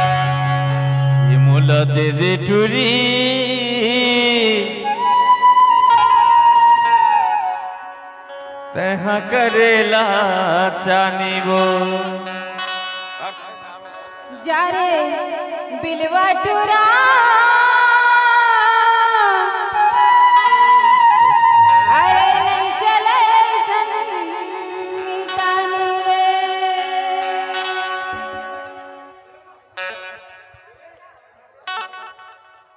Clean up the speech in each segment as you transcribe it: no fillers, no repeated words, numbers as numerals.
ये मोला दे दे टूरी तहा करेला चानी वो जा रे बिलवा टूरा अरे नहीं चले संतानी रे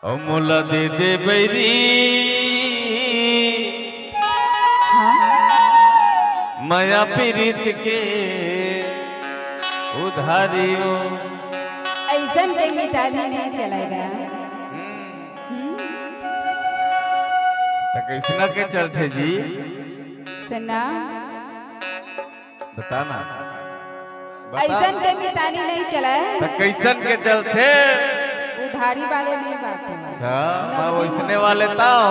ओ मोला दे दे बैरी माया पीरित के उधारियों ऐसन के मितानी नहीं चलेगा। तो कैसना के चलते जी सुना बताना ऐसन के मितानी नहीं चला तो कैसन के चलते उधारी वाले नहीं बात अच्छा मैं वैसने वाले ताओ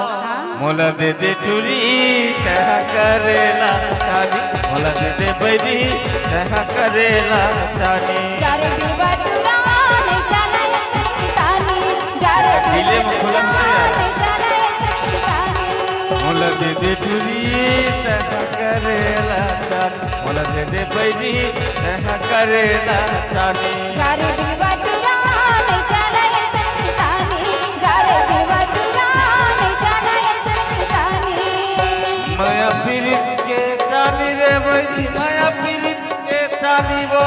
मोला दे दे टूरी तह करेला चानी मोला दे दे बैरी तह करेला चानी जारे बिलवा टूरा नहीं चला संतानी जारे ढीले में खुलन नहीं चला संतानी मोला दे दे टूरी तह करेला चानी मोला दे दे बैरी तह करेला चानी जारे बिलवा टूरा नहीं चला संतानी जारे बिलवा टूरा नहीं चला संतानी माया पीरित के चानी रे बैरी माया पीरित के चानी वो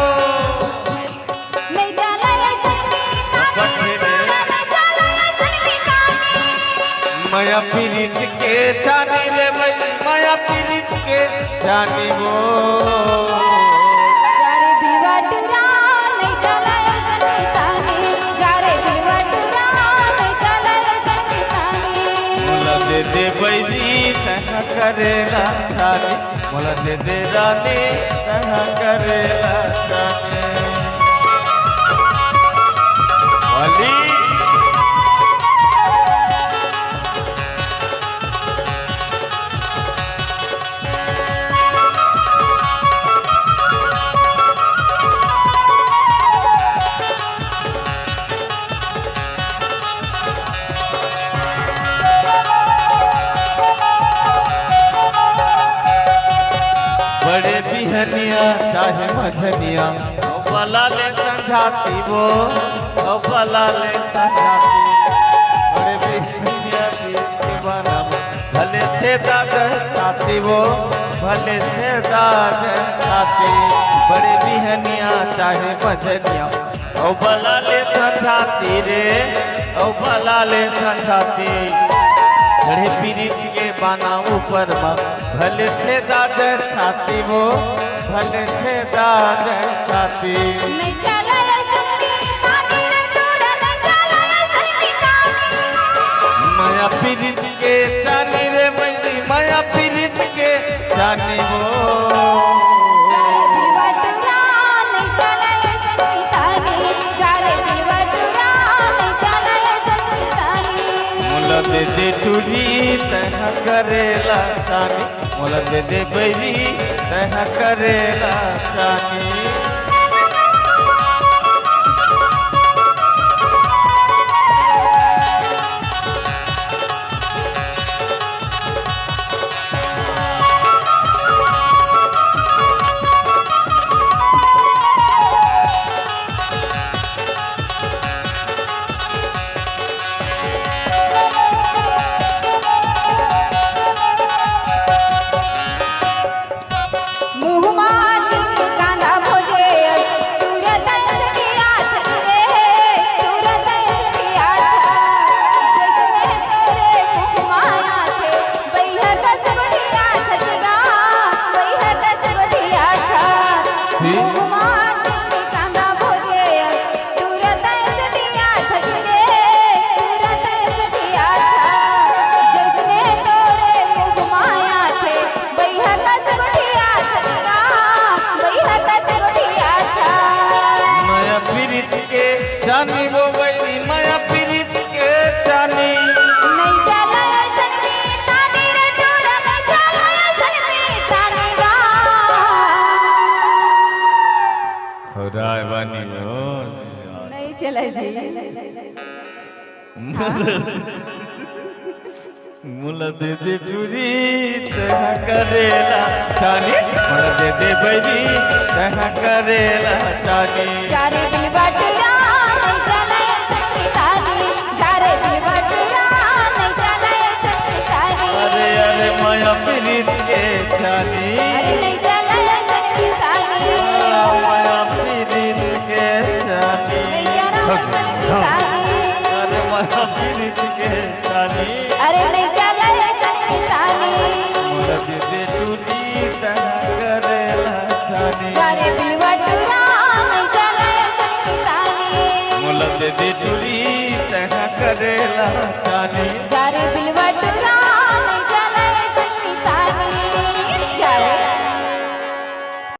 नहीं चला संतानी नहीं चला संतानी माया पीरित के चानी रे बैरी माया पीरित के चानी वो जारे बिलवा टूरा नहीं चला संतानी जारे बिलवा टूरा नहीं चला संतानी मोला दे दे बैरी तह करेला चानी मोला दे दे रानी तह करेला चानी वाली बड़े बिहनिया चाहे मझनिया ओ बला ले संझाती वो ओ बला ले संझाती बड़े बिहनिया के बनम भले से दादर साथी वो भले से दादर साथी बड़े बिहनिया चाहे मझनिया ओ बला ले संझाती रे ओ बला ले संझाती बड़े पीरित के बाना ऊपर भले से दादर छाती वो भले से दादर छाती नहीं चला संतानी रे टूरा नहीं चला संतानी माया पीरित के चानी रे मैली माया पीरित के चानी वो जारे बिलवा टूरा नहीं चला संतानी जारे बिलवा टूरा नहीं चला संतानी मोला दे दे टूरी तह करेला चानी मोला दे दे बैरी तह करेला चानी मुहमा जी कांदा भोजे तुरत किया रे तुरत किया जिसने तेरे मुहमाया थे बैहा दस बढ़िया सजगा बैहा दस बढ़िया था मुहमा जी कांदा भोजे तुरत किया रे तुरत किया था जिसने तोरे मुहमाया थे बैहा दस बढ़िया सजगा बैहा दस बढ़िया था माया पीरित के चानी वो बैरी माया चला जी मुला दे दे टूरी तह करेला चानी मुला दे दे बैरी तह करेला चानी जारे दिल बटुरा नहीं चले संगीतानी जारे दिल बटुरा नहीं चले संगीतानी अरे अरे माया प्रीत के चानी अरे नहीं चले संगीतानी माया प्रीत के चानी नहीं यारा संगीतानी अरे माया प्रीत के चानी अरे नहीं चले संगीतानी मुला दे दे टूरी तह करेला चानी जारे दिल बटुरा नहीं चले संगीतानी मुला दे दे टूरी तह करेला चानी